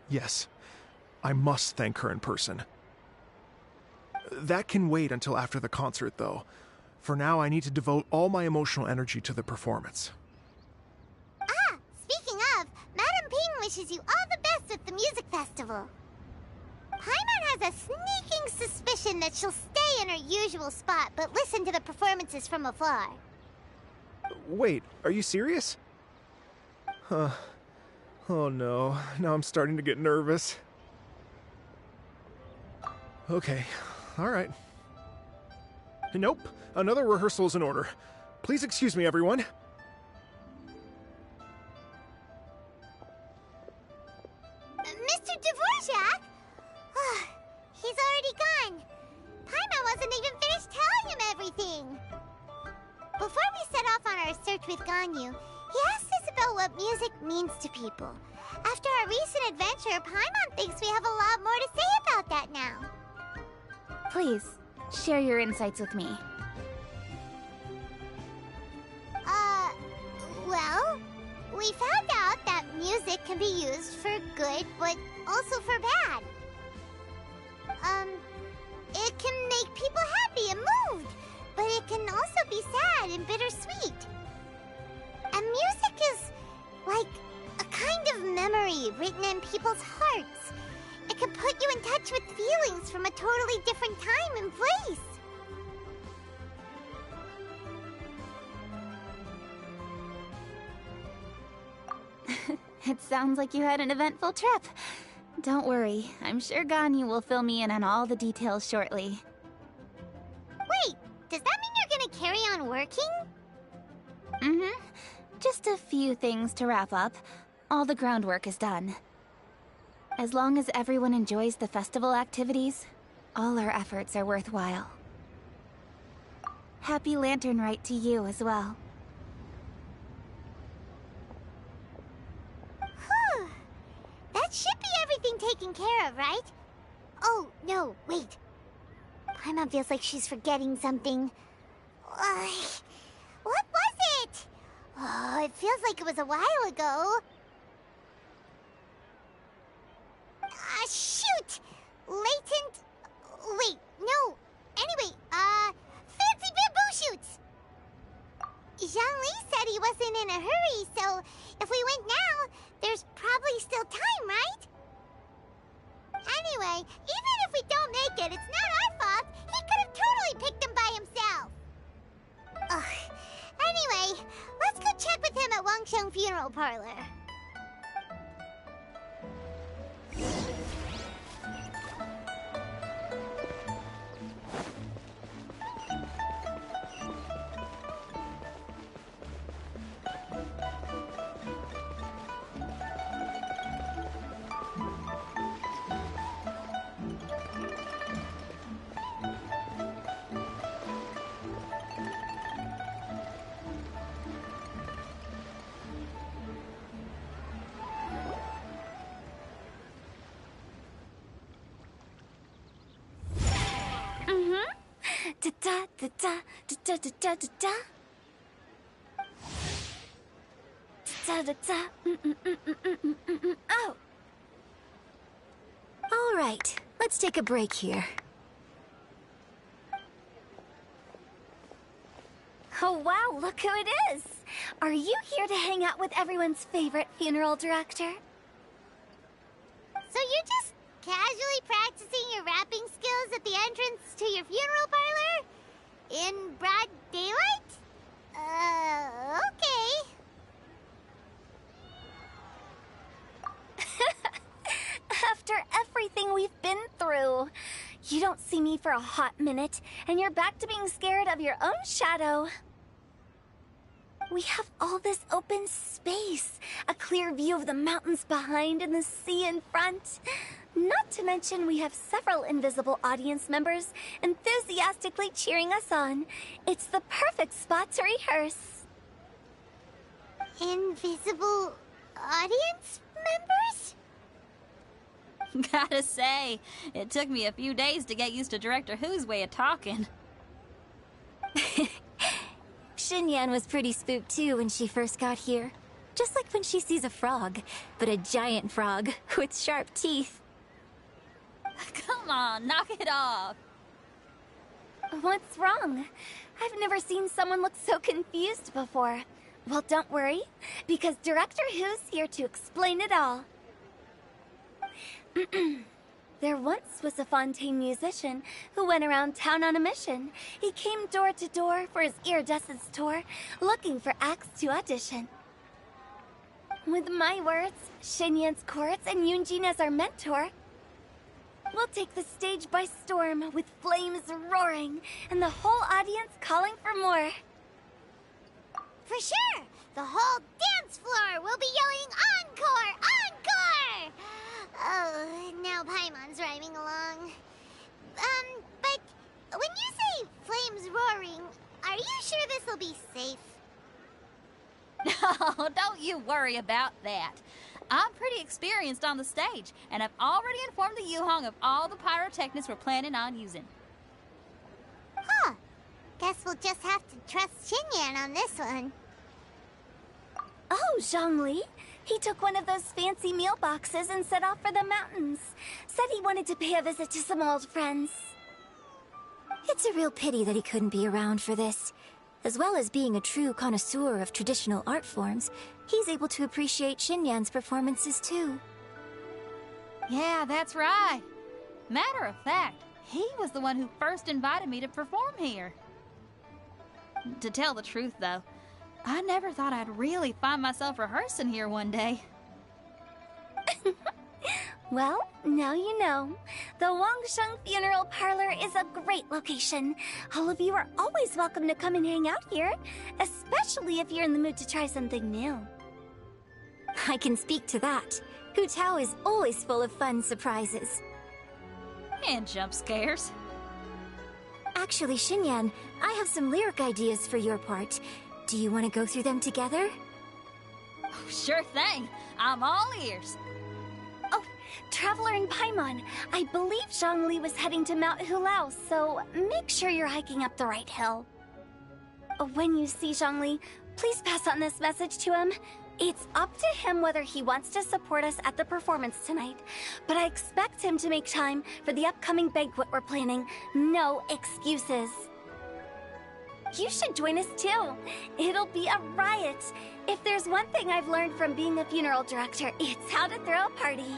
yes. I must thank her in person. That can wait until after the concert, though. For now, I need to devote all my emotional energy to the performance. Ah, speaking of, Madame Ping wishes you all the best with the music festival. Paimon has a sneaking suspicion that she'll stay in her usual spot, but listen to the performances from afar. Wait, are you serious? Huh. Oh no, now I'm starting to get nervous. Okay, alright. Nope, another rehearsal's in order. Please excuse me, everyone. Mr. Dvorak? He's already gone. Paimon wasn't even finished telling him everything. Before we set off on our search with Ganyu, he asked us about what music means to people. After our recent adventure, Paimon thinks we have a lot more to say about that now. Please, share your insights with me. Well, we found out that music can be used for good, but also for bad. It can make people happy and moved, but it can also be sad and bittersweet. And music is like a kind of memory written in people's hearts. It can put you in touch with feelings from a totally different time and place. It sounds like you had an eventful trip. Don't worry, I'm sure Ganyu will fill me in on all the details shortly. Wait, does that mean you're gonna carry on working? Mm-hmm. Just a few things to wrap up. All the groundwork is done. As long as everyone enjoys the festival activities, all our efforts are worthwhile. Happy Lantern Rite to you as well. Whew. That should be everything taken care of, right? Oh, no, wait. Paimon feels like she's forgetting something. What was it? Oh, it feels like it was a while ago. Shoot! Latent... Wait, no. Anyway, fancy bamboo shoots! Zhang-Li said he wasn't in a hurry, so if we went now, there's probably still time, right? Anyway, even if we don't make it, it's not our fault. He could have totally picked them by himself. Ugh. Anyway, let's go check with him at Wangsheng Funeral Parlor. Da-da, da-da, da-da, da-da, da-da. Da-da-da. Oh. All right, let's take a break here. Oh wow, look who it is! Are you here to hang out with everyone's favorite funeral director? So you're just casually practicing your rapping skills at the entrance to your funeral parlor? In broad daylight? Okay. After everything we've been through, you don't see me for a hot minute, and you're back to being scared of your own shadow. We have all this open space, a clear view of the mountains behind and the sea in front. Not to mention we have several invisible audience members enthusiastically cheering us on. It's the perfect spot to rehearse. Invisible audience members? Gotta say, it took me a few days to get used to Director Who's way of talking. Xinyan was pretty spooked too when she first got here. Just like when she sees a frog, but a giant frog with sharp teeth. Come on, knock it off. What's wrong? I've never seen someone look so confused before. Well, don't worry, because Director Who's here to explain it all. There once was a Fontaine musician who went around town on a mission. He came door to door for his iridescence tour, looking for acts to audition. With my words, Xinyan's chorus, and Yunjin as our mentor, we'll take the stage by storm with flames roaring and the whole audience calling for more. For sure! The whole dance floor will be yelling encore! Encore! Oh, now Paimon's rhyming along. But when you say flames roaring, are you sure this'll be safe? No, don't you worry about that. I'm pretty experienced on the stage, and I've already informed the Yuhong of all the pyrotechnics we're planning on using. Huh. Guess we'll just have to trust Xinyan on this one. Oh, Zhongli. He took one of those fancy meal boxes and set off for the mountains. Said he wanted to pay a visit to some old friends. It's a real pity that he couldn't be around for this. As well as being a true connoisseur of traditional art forms, he's able to appreciate Xinyan's performances too. Yeah, that's right. Matter of fact, he was the one who first invited me to perform here. To tell the truth, though, I never thought I'd really find myself rehearsing here one day. Well, now you know. The Wangsheng Funeral Parlor is a great location. All of you are always welcome to come and hang out here, especially if you're in the mood to try something new. I can speak to that. Hu Tao is always full of fun surprises. And jump scares. Actually, Xinyan, I have some lyric ideas for your part. Do you want to go through them together? Oh, sure thing. I'm all ears. Oh, Traveler and Paimon, I believe Zhongli was heading to Mount Hulao, so make sure you're hiking up the right hill. When you see Zhongli, please pass on this message to him. It's up to him whether he wants to support us at the performance tonight, but I expect him to make time for the upcoming banquet we're planning. No excuses. You should join us too. It'll be a riot. If there's one thing I've learned from being a funeral director, it's how to throw a party.